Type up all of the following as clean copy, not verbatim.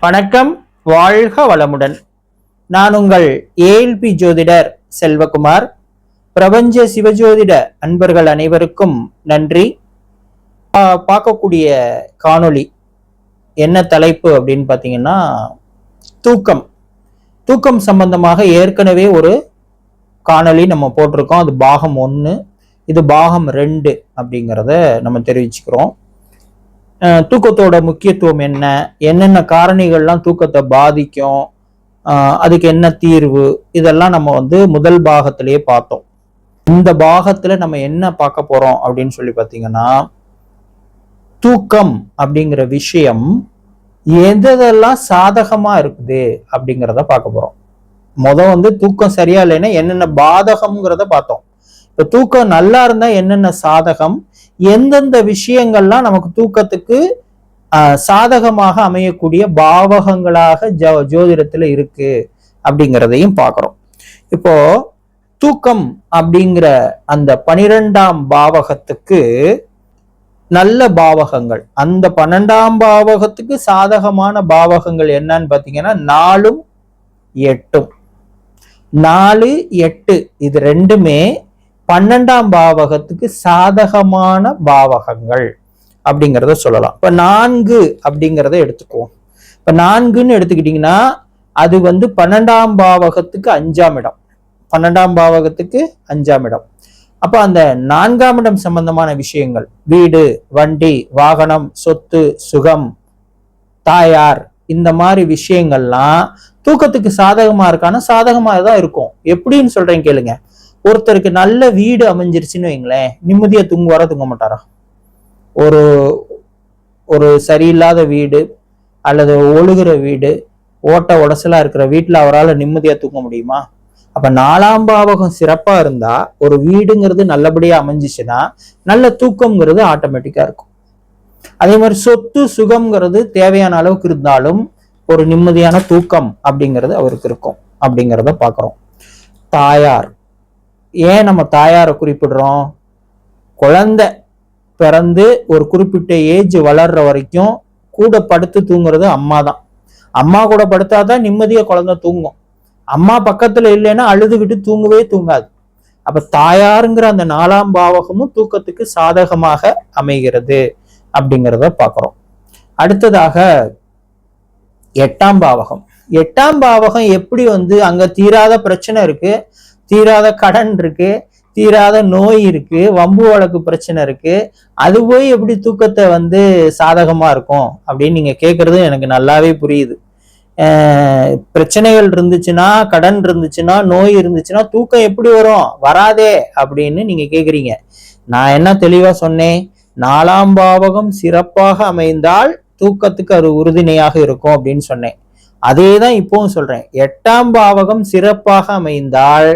வணக்கம், வாழ்க வளமுடன். நான் உங்கள் ஏஎல்பி ஜோதிடர் செல்வகுமார். பிரபஞ்ச சிவஜோதிட அன்பர்கள் அனைவருக்கும் நன்றி. பார்க்கக்கூடிய காணொளி என்ன தலைப்பு அப்படின்னு பார்த்தீங்கன்னா, தூக்கம். தூக்கம் சம்பந்தமாக ஏற்கனவே ஒரு காணொளி நம்ம போட்டிருக்கோம். அது பாகம் 1, இது பாகம் 2 அப்படிங்கிறத நம்ம தெரிவிச்சுக்கிறோம். தூக்கத்தோட முக்கியத்துவம் என்ன, என்னென்ன காரணிகள்லாம் தூக்கத்தை பாதிக்கும், அதுக்கு என்ன தீர்வு, இதெல்லாம் நம்ம முதல் பாகத்திலேயே பார்த்தோம். இந்த பாகத்துல நம்ம என்ன பார்க்க போறோம் அப்படின்னு சொல்லி பார்த்தீங்கன்னா, தூக்கம் அப்படிங்கிற விஷயம் எதெல்லாம் சாதகமா இருக்குது அப்படிங்கிறத பார்க்க போறோம். தூக்கம் சரியா இல்லைன்னா என்னென்ன பாதகம்ங்கிறத பார்த்தோம். இப்ப தூக்கம் நல்லா இருந்தா என்னென்ன சாதகம், எந்தெந்த விஷயங்கள்லாம் நமக்கு தூக்கத்துக்கு சாதகமாக அமையக்கூடிய பாவகங்களாக ஜோதிடத்துல இருக்கு அப்படிங்கிறதையும் பார்க்கிறோம். இப்போ தூக்கம் அப்படிங்கிற அந்த 12ஆம் பாவகத்துக்கு நல்ல பாவகங்கள், அந்த 12ஆம் பாவகத்துக்கு சாதகமான பாவகங்கள் என்னன்னு பாத்தீங்கன்னா 4ம் 8ம். 4, 8 இது ரெண்டுமே 12ஆம் பாவகத்துக்கு சாதகமான பாவகங்கள் அப்படிங்கிறத சொல்லலாம். இப்ப 4 அப்படிங்கிறத எடுத்துக்குவோம். இப்ப 4ன்னு எடுத்துக்கிட்டீங்கன்னா அது 12ஆம் பாவகத்துக்கு 5ஆம் இடம். 12ஆம் பாவகத்துக்கு 5ஆம் இடம். அப்ப அந்த 4ஆம் இடம் சம்பந்தமான விஷயங்கள், வீடு, வண்டி, வாகனம், சொத்து, சுகம், தாயார், இந்த மாதிரி விஷயங்கள்லாம் தூக்கத்துக்கு சாதகமா இருக்கான சாதகமா தான் இருக்கும். எப்படின்னு சொல்றேன் கேளுங்க. ஒருத்தருக்கு நல்ல வீடு அமைஞ்சிருச்சுன்னு வைங்களேன், நிம்மதியா தூங்குவாரா, தூங்க மாட்டாரா? ஒரு ஒரு சரியில்லாத வீடு அல்லது ஒழுகுற வீடு, ஓட்ட உடசலா இருக்கிற வீட்டுல அவரால் நிம்மதியா தூங்க முடியுமா? அப்ப 4ஆம் பாவகம் சிறப்பா இருந்தா ஒரு வீடுங்கிறது நல்லபடியா அமைஞ்சிச்சுன்னா நல்ல தூக்கம்ங்கிறது ஆட்டோமேட்டிக்கா இருக்கும். அதே மாதிரி சொத்து சுகம்ங்கிறது தேவையான அளவுக்கு இருந்தாலும் ஒரு நிம்மதியான தூக்கம் அப்படிங்கிறது அவருக்கு இருக்கும் அப்படிங்கிறத பாக்குறோம். தாயார், ஏன் நம்ம தாயாரை குறிப்பிடுறோம்? குழந்தை பிறந்து ஒரு குறிப்பிட்ட ஏஜ் வளர்ற வரைக்கும் கூட படுத்து தூங்குறது அம்மா தான். அம்மா கூட படுத்தாதான் நிம்மதியா குழந்தை தூங்கும். அம்மா பக்கத்துல இல்லைன்னா அழுதுகிட்டு தூங்கவே தூங்காது. அப்ப தாயாருங்கிற அந்த 4ஆம் பாவகமும் தூக்கத்துக்கு சாதகமாக அமைகிறது அப்படிங்கிறத பாக்குறோம். அடுத்ததாக 8ஆம் பாவகம். 8ஆம் பாவகம் எப்படி அங்க தீராத பிரச்சனை இருக்கு, தீராத கடன் இருக்கு, தீராத நோய் இருக்கு, வம்பு வழக்கு பிரச்சனை இருக்கு, அது போய் எப்படி தூக்கத்தை சாதகமா இருக்கும் அப்படின்னு நீங்க கேட்கறது எனக்கு நல்லாவே புரியுது. பிரச்சனைகள் இருந்துச்சுன்னா, கடன் இருந்துச்சுன்னா, நோய் இருந்துச்சுன்னா தூக்கம் எப்படி வரும்? வராதே அப்படின்னு நீங்க கேக்குறீங்க. நான் என்ன தெளிவா சொன்னேன்? 4ஆம் பாவகம் சிறப்பாக அமைந்தால் தூக்கத்துக்கு அது உறுதுணையாக இருக்கும் அப்படின்னு சொன்னேன். அதேதான் இப்பவும் சொல்றேன். 8ஆம் பாவகம் சிறப்பாக அமைந்தால்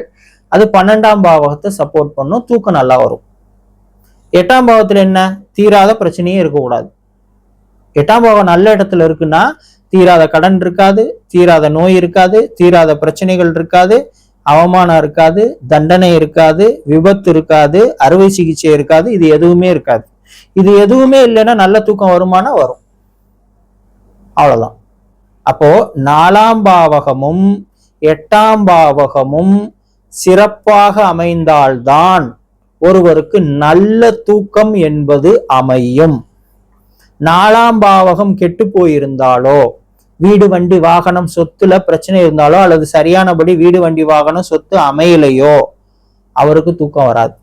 அது 12ஆம் பாவகத்தை சப்போர்ட் பண்ணும், தூக்கம் நல்லா வரும். 8ஆம் பாவத்துல என்ன? தீராத பிரச்சனையே இருக்கக்கூடாது. 8ஆம் பாவம் நல்ல இடத்துல இருக்குன்னா தீராத கடன் இருக்காது, தீராத நோய் இருக்காது, தீராத பிரச்சனைகள் இருக்காது, அவமானம் இருக்காது, தண்டனை இருக்காது, விபத்து இருக்காது, அறுவை சிகிச்சை இருக்காது, இது எதுவுமே இருக்காது. இது எதுவுமே இல்லைன்னா நல்ல தூக்கம் வருமானா? வரும். அவ்வளவுதான். அப்போ 4ஆம் பாவகமும் 8ஆம் பாவகமும் சிறப்பாக அமைந்தால்தான் ஒருவருக்கு நல்ல தூக்கம் என்பது அமையும். 4ஆம் பாவகம் கெட்டு போயிருந்தாலோ, வீடு வண்டி வாகனம் சொத்துல பிரச்சனை இருந்தாலோ, அல்லது சரியானபடி வீடு வண்டி வாகனம் சொத்து அமையலையோ அவருக்கு தூக்கம் வராது.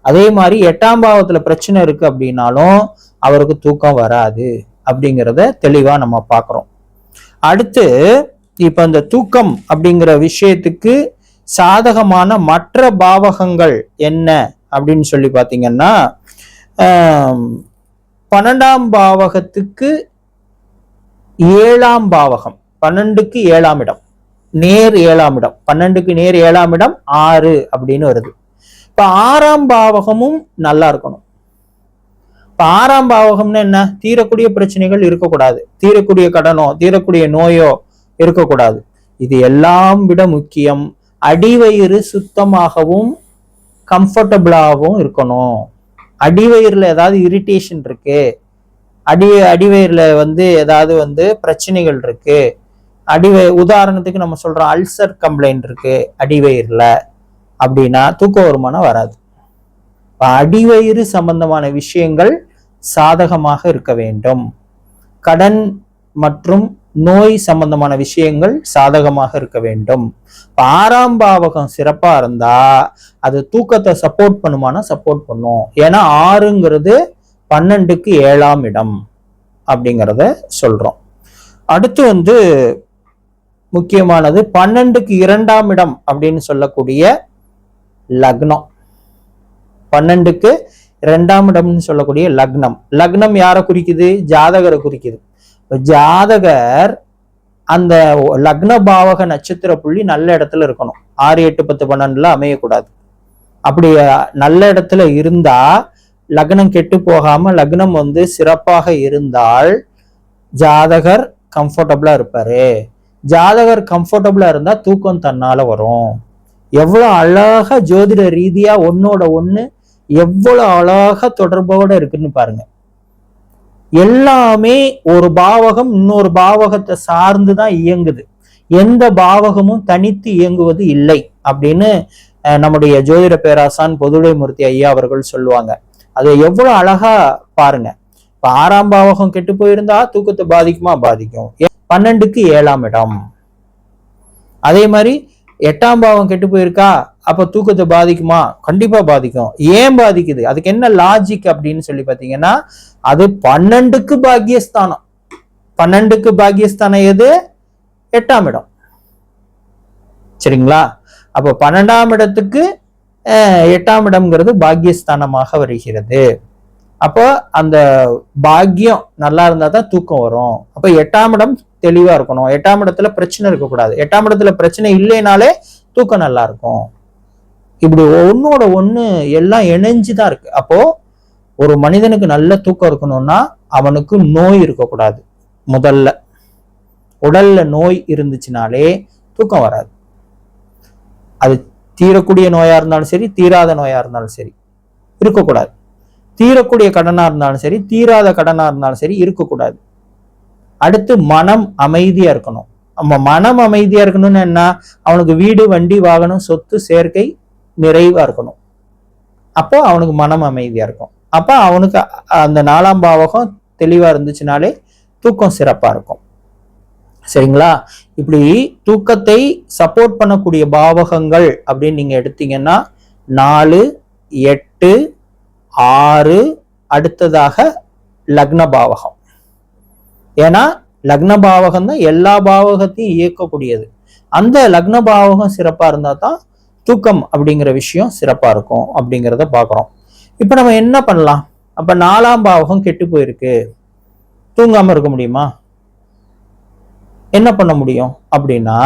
அதே மாதிரி 8ஆம் பாவத்துல பிரச்சனை இருக்கு அப்படின்னாலும் அவருக்கு தூக்கம் வராது அப்படிங்கிறத தெளிவா நம்ம பார்க்கிறோம். அடுத்து இப்ப இந்த தூக்கம் அப்படிங்கிற விஷயத்துக்கு சாதகமான மற்ற பாவகங்கள் என்ன அப்படின்னு சொல்லி பாத்தீங்கன்னா, 12ஆம் பாவகத்துக்கு 7ஆம் பாவகம், 12க்கு 7ஆம் இடம், நேர் 7ஆம் இடம், 12க்கு நேர் 7ஆம் இடம் 6 அப்படின்னு வருது. இப்ப 6ஆம் பாவகமும் நல்லா இருக்கணும். இப்ப 6ஆம் பாவகம்னு என்ன? தீரக்கூடிய பிரச்சனைகள் இருக்கக்கூடாது, தீரக்கூடிய கடனோ தீரக்கூடிய நோயோ இருக்கக்கூடாது. இது எல்லாம் விட முக்கியம், அடிவயிறு சுத்தமாகவும் கம்ஃபர்டபுளாகவும் இருக்கணும். அடிவயிறுல ஏதாவது இரிட்டேஷன் இருக்கு, அடிவயிறுல ஏதாவது பிரச்சனைகள் இருக்கு, உதாரணத்துக்கு நம்ம சொல்றோம் அல்சர் கம்ப்ளைண்ட் இருக்கு அடிவயிறுல அப்படின்னா தூக்க வருமானம் வராது. அடிவயிறு சம்பந்தமான விஷயங்கள் சாதகமாக இருக்க வேண்டும். கடன் மற்றும் நோய் சம்பந்தமான விஷயங்கள் சாதகமாக இருக்க வேண்டும். 6ஆம் பாவகம் சிறப்பா இருந்தா அது தூக்கத்தை சப்போர்ட் பண்ணுமானா சப்போர்ட் பண்ணும். ஏன்னா 6ங்கிறது 12க்கு 7ஆம் இடம் அப்படிங்கிறத சொல்றோம். அடுத்து முக்கியமானது 12க்கு 2ஆம் இடம் அப்படின்னு சொல்லக்கூடிய லக்னம். 12க்கு 2ஆம் இடம்னு சொல்லக்கூடிய லக்னம். லக்னம் யாரை குறிக்குது? ஜாதகரை குறிக்குது. ஜாதகர் அந்த லக்ன பாவக நட்சத்திர புள்ளி நல்ல இடத்துல இருக்கணும். 6, 8, 10, 12 அமையக்கூடாது. அப்படி நல்ல இடத்துல இருந்தா லக்னம் கெட்டு போகாம லக்னம் சிறப்பாக இருந்தால் ஜாதகர் கம்ஃபர்டபுளா இருப்பாரு. ஜாதகர் கம்ஃபர்டபுளா இருந்தா தூக்கம் தன்னால வரும். எவ்வளவு அழகா ஜோதிட ரீதியா ஒன்னோட ஒண்ணு எவ்வளவு அழகா தொடர்போட இருக்குன்னு பாருங்க. எல்லாமே ஒரு பாவகம் இன்னொரு பாவகத்தை சார்ந்துதான் இயங்குது. எந்த பாவகமும் தனித்து இயங்குவது இல்லை அப்படின்னு நம்முடைய ஜோதிட பேராசான் பொதுவுடைமூர்த்தி ஐயா அவர்கள் சொல்லுவாங்க. அதை எவ்வளவு அழகா பாருங்க. இப்ப 6ஆம் பாவகம் கெட்டு போயிருந்தா தூக்கத்தை பாதிக்குமா? பாதிக்கும். 12க்கு 7ஆம் இடம். அதே மாதிரி 8ஆம் பாவம் கெட்டு போயிருக்கா, அப்ப தூக்கத்தை பாதிக்குமா? கண்டிப்பா பாதிக்கும். ஏன் பாதிக்குது? அதுக்கு என்ன லாஜிக் அப்படின்னு சொல்லி பாத்தீங்கன்னா, அது 12க்கு பாக்கியஸ்தானம். 12க்கு பாக்கியஸ்தானம் எது? 8ஆம் இடம். சரிங்களா? அப்போ 12ஆம் இடத்துக்கு 8ஆம் இடம்ங்கிறது பாக்கியஸ்தானமாக வருகிறது. அப்போ அந்த பாக்கியம் நல்லா இருந்தா தான் தூக்கம் வரும். அப்ப 8ஆம் இடம் தெளிவா இருக்கணும். 8ஆம் இடத்துல பிரச்சனை இருக்கக்கூடாது. 8ஆம் இடத்துல பிரச்சனை இல்லைனாலே தூக்கம் நல்லா இருக்கும். இப்படி ஒன்னோட ஒண்ணு எல்லாம் இணைஞ்சுதான் இருக்கு. அப்போ ஒரு மனிதனுக்கு நல்ல தூக்கம் இருக்கணும்னா அவனுக்கு நோய் இருக்கக்கூடாது. முதல்ல உடல்ல நோய் இருந்துச்சுனாலே தூக்கம் வராது. அது தீரக்கூடிய நோயா இருந்தாலும் சரி, தீராத நோயா இருந்தாலும் சரி இருக்கக்கூடாது. தீரக்கூடிய கடனா இருந்தாலும் சரி, தீராத கடனா இருந்தாலும் சரி இருக்கக்கூடாது. அடுத்து மனம் அமைதியா இருக்கணும். நம்ம மனம் அமைதியா இருக்கணும்னு என்ன? அவனுக்கு வீடு, வண்டி, வாகனம், சொத்து சேர்க்கை நிறைவா இருக்கணும். அப்போ அவனுக்கு மனம் அமைதியா இருக்கும். அப்ப அவனுக்கு அந்த 4ஆம் பாவகம் தெளிவா இருந்துச்சுனாலே தூக்கம் சிறப்பா இருக்கும். சரிங்களா? இப்படி தூக்கத்தை சப்போர்ட் பண்ணக்கூடிய பாவகங்கள் அப்படின்னு நீங்க எடுத்தீங்கன்னா 4, 8, 6, அடுத்ததாக லக்ன பாவகம். ஏன்னா லக்ன பாவகம் தான் எல்லா பாவகத்தையும் இயக்கக்கூடியது. அந்த லக்ன பாவகம் சிறப்பா இருந்தா தான் தூக்கம் அப்படிங்கிற விஷயம் சிறப்பா இருக்கும் அப்படிங்கிறத பாக்குறோம். இப்ப நம்ம என்ன பண்ணலாம்? அப்ப 4ஆம் பாவகம் கெட்டு போயிருக்கு, தூங்காம இருக்க முடியுமா? என்ன பண்ண முடியும் அப்படின்னா,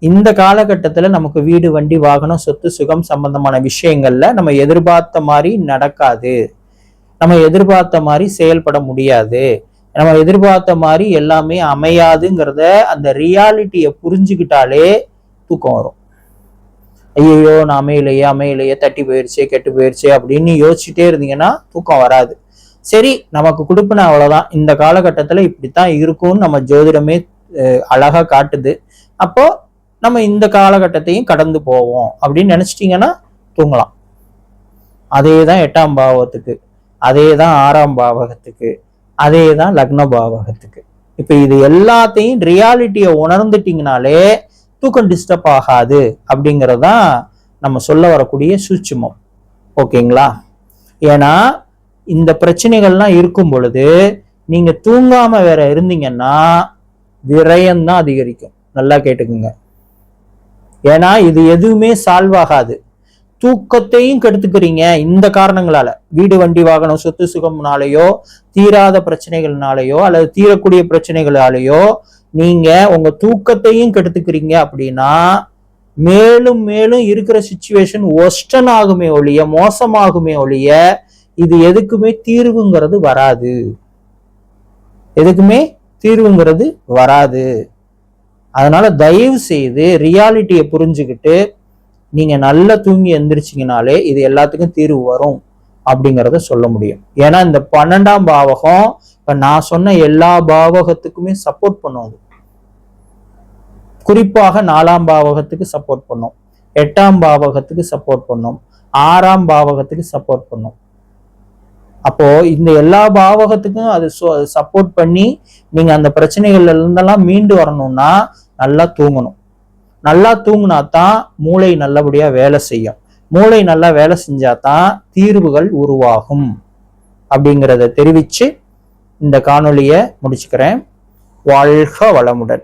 இந்த காலகட்டத்துல நமக்கு வீடு, வண்டி, வாகனம், சொத்து, சுகம் சம்பந்தமான விஷயங்கள்ல நம்ம எதிர்பார்த்த மாதிரி நடக்காது. நம்ம எதிர்பார்த்த மாதிரி செயல்பட முடியாது. நம்ம எதிர்பார்த்த மாதிரி எல்லாமே அமையாதுங்கிறத அந்த ரியாலிட்டியை புரிஞ்சுக்கிட்டாலே தூக்கம் வரும். ஐயோ நான் அமையலையே தட்டி போயிருச்சே, கெட்டு போயிருச்சே அப்படின்னு யோசிச்சுட்டே இருந்தீங்கன்னா தூக்கம் வராது. சரி, நமக்கு கொடுப்பின அவ்வளவுதான், இந்த காலகட்டத்துல இப்படித்தான் இருக்கும்னு நம்ம ஜோதிடமே அழகா காட்டுது. அப்போ நம்ம இந்த காலகட்டத்தையும் கடந்து போவோம் அப்படின்னு நினைச்சிட்டீங்கன்னா தூங்கலாம். அதே தான் 8ஆம் பாவகத்துக்கு, அதே தான் 6ஆம் பாவகத்துக்கு, அதே தான் லக்ன பாவகத்துக்கு. இப்ப இது எல்லாத்தையும் ரியாலிட்டியை உணர்ந்துட்டீங்கனாலே தூக்கம் டிஸ்டர்ப் ஆகாது அப்படிங்கறதான் நம்ம சொல்ல வரக்கூடிய சூட்சுமம். ஓகேங்களா? ஏன்னா இந்த பிரச்சனைகள்லாம் இருக்கும் பொழுது நீங்க தூங்காம வேற இருந்தீங்கன்னா விரயம்தான் அதிகரிக்கும். நல்லா கேட்டுக்குங்க. ஏன்னா இது எதுவுமே சால்வ் ஆகாது. தூக்கத்தையும் கெடுத்துக்கிறீங்க இந்த காரணங்களால. வீடு, வண்டி, வாகனம், சொத்து சுகம்னாலேயோ, தீராத பிரச்சனைகள்னாலேயோ அல்லது தீரக்கூடிய பிரச்சனைகளாலேயோ நீங்க உங்க தூக்கத்தையும் கெடுத்துக்கிறீங்க அப்படின்னா மேலும் மேலும் இருக்கிற சிச்சுவேஷன் ஒஸ்டன் ஆகுமே ஒழிய, மோசமாகுமே ஒழிய இது எதுக்குமே தீர்வுங்கிறது வராது. எதுக்குமே தீர்வுங்கிறது வராது. அதனால தயவு செய்து ரியாலிட்டியை புரிஞ்சுக்கிட்டு நீங்க நல்லா தூங்கி எந்திரிச்சிங்கனாலே இது எல்லாத்துக்கும் தீர்வு வரும் அப்படிங்கிறத சொல்ல முடியும். ஏன்னா இந்த 12ஆம் பாவகம் இப்ப நான் சொன்ன எல்லா பாவகத்துக்குமே சப்போர்ட் பண்ணும். குறிப்பாக 4ஆம் பாவகத்துக்கு சப்போர்ட் பண்ணும், 8ஆம் பாவகத்துக்கு சப்போர்ட் பண்ணும், 6ஆம் பாவகத்துக்கு சப்போர்ட் பண்ணும். அப்போ இந்த எல்லா பாவகத்துக்கும் அது சப்போர்ட் பண்ணி நீங்க அந்த பிரச்சனைகள்ல இருந்தெல்லாம் மீண்டு வரணும்னா நல்லா தூங்கணும். நல்லா தூங்கினா தான் மூளை நல்லபடியா வேலை செய்யும். மூளை நல்லா வேலை செஞ்சாதான் தீர்வுகள் உருவாகும் அப்படிங்கிறத தெரிவிச்சு இந்த காணொலியை முடிச்சுக்கிறேன். வாழ்க வளமுடன்.